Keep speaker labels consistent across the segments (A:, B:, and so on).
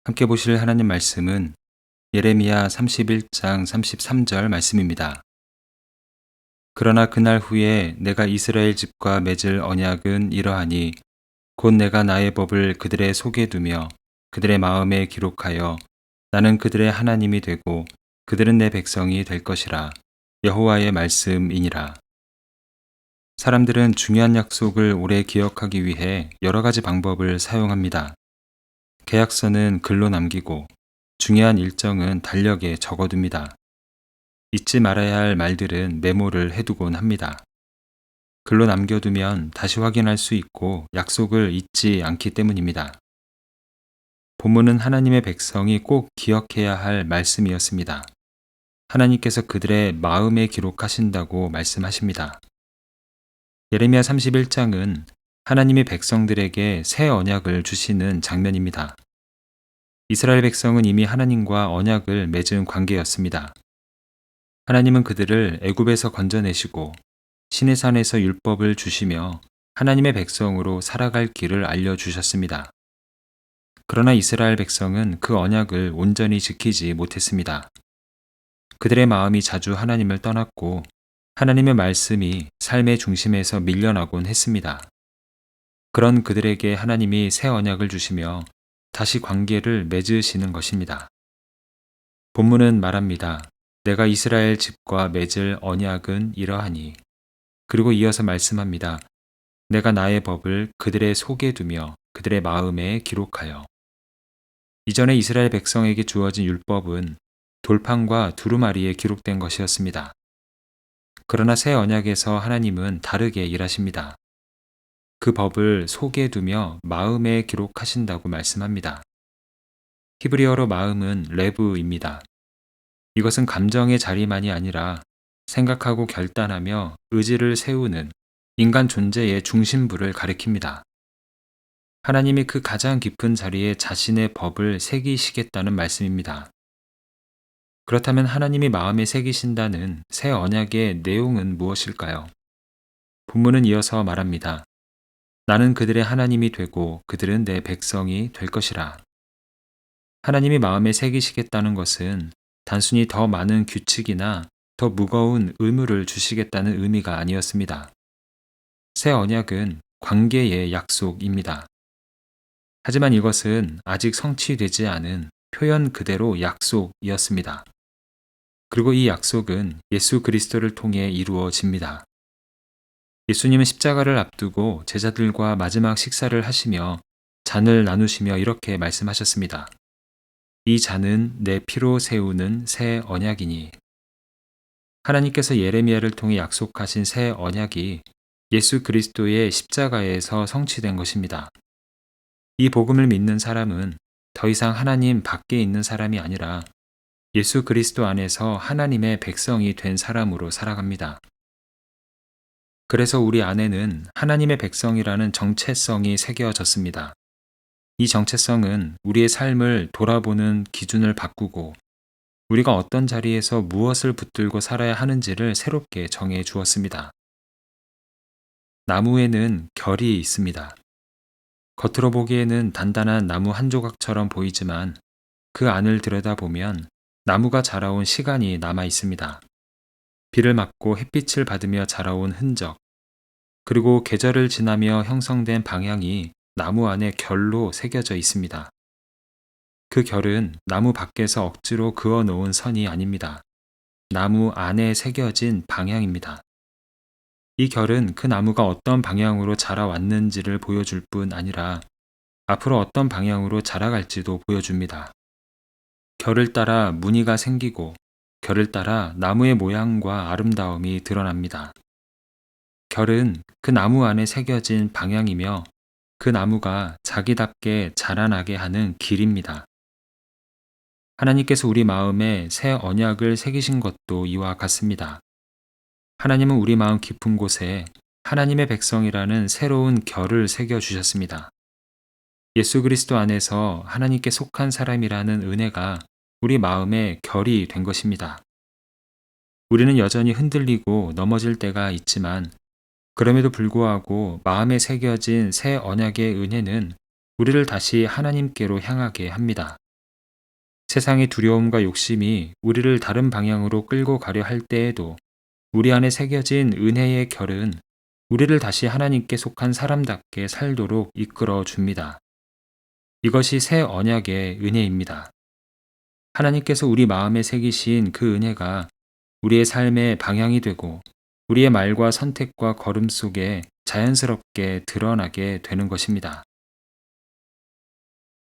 A: 함께 보실 하나님 말씀은 예레미야 31장 33절 말씀입니다. 그러나 그날 후에 내가 이스라엘 집과 맺을 언약은 이러하니 곧 내가 나의 법을 그들의 속에 두며 그들의 마음에 기록하여 나는 그들의 하나님이 되고 그들은 내 백성이 될 것이라. 여호와의 말씀이니라. 사람들은 중요한 약속을 오래 기억하기 위해 여러 가지 방법을 사용합니다. 계약서는 글로 남기고 중요한 일정은 달력에 적어둡니다. 잊지 말아야 할 말들은 메모를 해두곤 합니다. 글로 남겨두면 다시 확인할 수 있고 약속을 잊지 않기 때문입니다. 본문은 하나님의 백성이 꼭 기억해야 할 말씀이었습니다. 하나님께서 그들의 마음에 기록하신다고 말씀하십니다. 예레미야 31장은 하나님의 백성들에게 새 언약을 주시는 장면입니다. 이스라엘 백성은 이미 하나님과 언약을 맺은 관계였습니다. 하나님은 그들을 애굽에서 건져내시고 시내산에서 율법을 주시며 하나님의 백성으로 살아갈 길을 알려주셨습니다. 그러나 이스라엘 백성은 그 언약을 온전히 지키지 못했습니다. 그들의 마음이 자주 하나님을 떠났고 하나님의 말씀이 삶의 중심에서 밀려나곤 했습니다. 그런 그들에게 하나님이 새 언약을 주시며 다시 관계를 맺으시는 것입니다. 본문은 말합니다. 내가 이스라엘 집과 맺을 언약은 이러하니. 그리고 이어서 말씀합니다. 내가 나의 법을 그들의 속에 두며 그들의 마음에 기록하여. 이전에 이스라엘 백성에게 주어진 율법은 돌판과 두루마리에 기록된 것이었습니다. 그러나 새 언약에서 하나님은 다르게 일하십니다. 그 법을 속에 두며 마음에 기록하신다고 말씀합니다. 히브리어로 마음은 레브입니다. 이것은 감정의 자리만이 아니라 생각하고 결단하며 의지를 세우는 인간 존재의 중심부를 가리킵니다. 하나님이 그 가장 깊은 자리에 자신의 법을 새기시겠다는 말씀입니다. 그렇다면 하나님이 마음에 새기신다는 새 언약의 내용은 무엇일까요? 본문은 이어서 말합니다. 나는 그들의 하나님이 되고 그들은 내 백성이 될 것이라. 하나님이 마음에 새기시겠다는 것은 단순히 더 많은 규칙이나 더 무거운 의무를 주시겠다는 의미가 아니었습니다. 새 언약은 관계의 약속입니다. 하지만 이것은 아직 성취되지 않은 표현 그대로 약속이었습니다. 그리고 이 약속은 예수 그리스도를 통해 이루어집니다. 예수님은 십자가를 앞두고 제자들과 마지막 식사를 하시며 잔을 나누시며 이렇게 말씀하셨습니다. 이 잔은 내 피로 세우는 새 언약이니. 하나님께서 예레미야를 통해 약속하신 새 언약이 예수 그리스도의 십자가에서 성취된 것입니다. 이 복음을 믿는 사람은 더 이상 하나님 밖에 있는 사람이 아니라 예수 그리스도 안에서 하나님의 백성이 된 사람으로 살아갑니다. 그래서 우리 안에는 하나님의 백성이라는 정체성이 새겨졌습니다. 이 정체성은 우리의 삶을 돌아보는 기준을 바꾸고 우리가 어떤 자리에서 무엇을 붙들고 살아야 하는지를 새롭게 정해 주었습니다. 나무에는 결이 있습니다. 겉으로 보기에는 단단한 나무 한 조각처럼 보이지만 그 안을 들여다보면 나무가 자라온 시간이 남아 있습니다. 비를 맞고 햇빛을 받으며 자라온 흔적, 그리고 계절을 지나며 형성된 방향이 나무 안에 결로 새겨져 있습니다. 그 결은 나무 밖에서 억지로 그어 놓은 선이 아닙니다. 나무 안에 새겨진 방향입니다. 이 결은 그 나무가 어떤 방향으로 자라왔는지를 보여줄 뿐 아니라 앞으로 어떤 방향으로 자라갈지도 보여줍니다. 결을 따라 무늬가 생기고 결을 따라 나무의 모양과 아름다움이 드러납니다. 결은 그 나무 안에 새겨진 방향이며 그 나무가 자기답게 자라나게 하는 길입니다. 하나님께서 우리 마음에 새 언약을 새기신 것도 이와 같습니다. 하나님은 우리 마음 깊은 곳에 하나님의 백성이라는 새로운 결을 새겨주셨습니다. 예수 그리스도 안에서 하나님께 속한 사람이라는 은혜가 우리 마음의 결이 된 것입니다. 우리는 여전히 흔들리고 넘어질 때가 있지만 그럼에도 불구하고 마음에 새겨진 새 언약의 은혜는 우리를 다시 하나님께로 향하게 합니다. 세상의 두려움과 욕심이 우리를 다른 방향으로 끌고 가려 할 때에도 우리 안에 새겨진 은혜의 결은 우리를 다시 하나님께 속한 사람답게 살도록 이끌어 줍니다. 이것이 새 언약의 은혜입니다. 하나님께서 우리 마음에 새기신 그 은혜가 우리의 삶의 방향이 되고 우리의 말과 선택과 걸음 속에 자연스럽게 드러나게 되는 것입니다.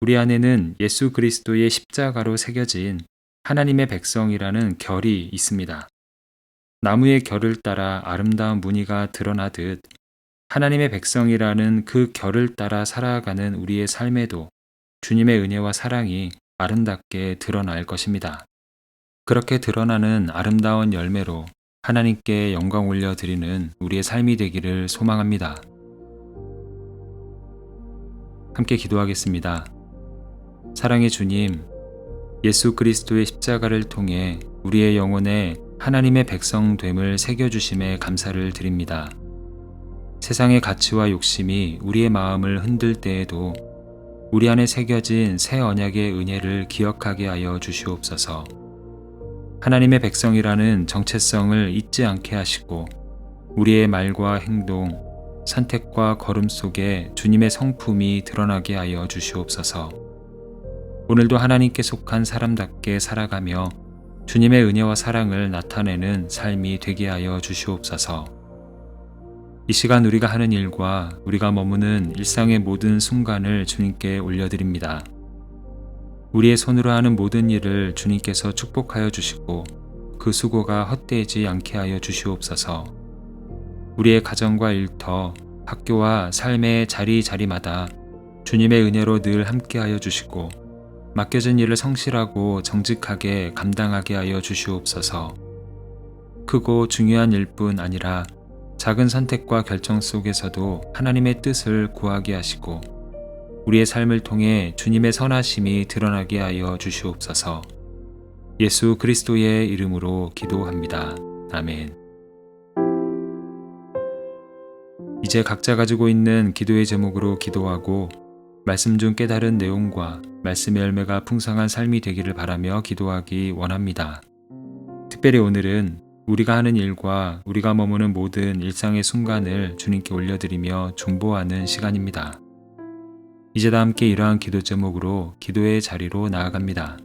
A: 우리 안에는 예수 그리스도의 십자가로 새겨진 하나님의 백성이라는 결이 있습니다. 나무의 결을 따라 아름다운 무늬가 드러나듯 하나님의 백성이라는 그 결을 따라 살아가는 우리의 삶에도 주님의 은혜와 사랑이 아름답게 드러날 것입니다. 그렇게 드러나는 아름다운 열매로 하나님께 영광 올려드리는 우리의 삶이 되기를 소망합니다. 함께 기도하겠습니다. 사랑의 주님, 예수 그리스도의 십자가를 통해 우리의 영혼에 하나님의 백성됨을 새겨주심에 감사를 드립니다. 세상의 가치와 욕심이 우리의 마음을 흔들 때에도 우리 안에 새겨진 새 언약의 은혜를 기억하게 하여 주시옵소서. 하나님의 백성이라는 정체성을 잊지 않게 하시고 우리의 말과 행동, 선택과 걸음 속에 주님의 성품이 드러나게 하여 주시옵소서. 오늘도 하나님께 속한 사람답게 살아가며 주님의 은혜와 사랑을 나타내는 삶이 되게 하여 주시옵소서. 이 시간 우리가 하는 일과 우리가 머무는 일상의 모든 순간을 주님께 올려드립니다. 우리의 손으로 하는 모든 일을 주님께서 축복하여 주시고 그 수고가 헛되지 않게 하여 주시옵소서. 우리의 가정과 일터, 학교와 삶의 자리자리마다 주님의 은혜로 늘 함께하여 주시고 맡겨진 일을 성실하고 정직하게 감당하게 하여 주시옵소서. 크고 중요한 일뿐 아니라 작은 선택과 결정 속에서도 하나님의 뜻을 구하게 하시고 우리의 삶을 통해 주님의 선하심이 드러나게 하여 주시옵소서. 예수 그리스도의 이름으로 기도합니다. 아멘. 이제 각자 가지고 있는 기도의 제목으로 기도하고 말씀 중 깨달은 내용과 말씀의 열매가 풍성한 삶이 되기를 바라며 기도하기 원합니다. 특별히 오늘은 우리가 하는 일과 우리가 머무는 모든 일상의 순간을 주님께 올려드리며 중보하는 시간입니다. 이제 다 함께 이러한 기도 제목으로 기도의 자리로 나아갑니다.